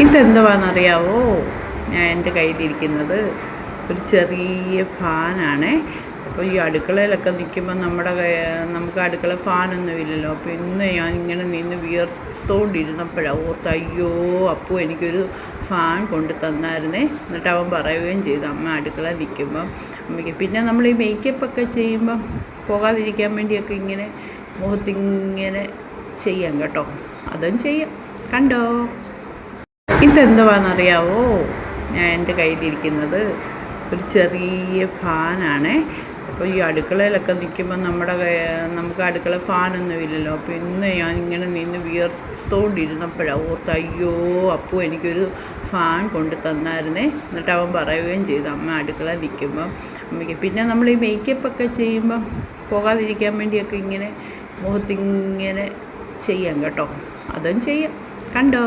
ഇതെന്തുവാണെന്നറിയാവോ? ഞാൻ എൻ്റെ കയ്യിലിരിക്കുന്നത് ഒരു ചെറിയ ഫാനാണ്. അപ്പോൾ ഈ അടുക്കളയിലൊക്കെ നിൽക്കുമ്പോൾ നമുക്ക് അടുക്കള ഫാനൊന്നുമില്ലല്ലോ. അപ്പോൾ ഇന്ന് ഞാൻ ഇങ്ങനെ നിന്ന് വിയർത്തോണ്ടിരുന്നപ്പോഴാണ് ഓർത്ത്, അയ്യോ അപ്പു എനിക്കൊരു ഫാൻ കൊണ്ട് തന്നായിരുന്നേ. എന്നിട്ട് അവൻ പറയുകയും ചെയ്തു, അമ്മ അടുക്കള നിൽക്കുമ്പം അമ്മയ്ക്ക്. പിന്നെ നമ്മൾ ഈ മേക്കപ്പൊക്കെ ചെയ്യുമ്പം പോകാതിരിക്കാൻ വേണ്ടിയൊക്കെ ഇങ്ങനെ മുഖത്തിങ്ങനെ ചെയ്യാം കേട്ടോ. അതും ചെയ്യാം, കണ്ടോ? ഇതെന്തുവാണെന്നറിയാവോ? ഞാൻ എൻ്റെ കയ്യിലിരിക്കുന്നത് ഒരു ചെറിയ ഫാനാണ്. അപ്പോൾ ഈ അടുക്കളയിലൊക്കെ നിൽക്കുമ്പോൾ നമുക്ക് അടുക്കള ഫാനൊന്നുമില്ലല്ലോ. അപ്പോൾ ഇന്ന് ഞാൻ ഇങ്ങനെ നിന്ന് വിയർത്തോണ്ടിരുന്നപ്പോഴാണ് ഓർത്ത്, അയ്യോ അപ്പു എനിക്കൊരു ഫാൻ കൊണ്ട് തന്നായിരുന്നേ. എന്നിട്ട് അവൻ പറയുകയും ചെയ്തു, അമ്മ അടുക്കള നിൽക്കുമ്പം അമ്മയ്ക്ക്. പിന്നെ നമ്മൾ ഈ മേക്കപ്പൊക്കെ ചെയ്യുമ്പം പോകാതിരിക്കാൻ വേണ്ടിയൊക്കെ ഇങ്ങനെ മുഖത്തിങ്ങനെ ചെയ്യാം കേട്ടോ. അതും ചെയ്യാം, കണ്ടോ?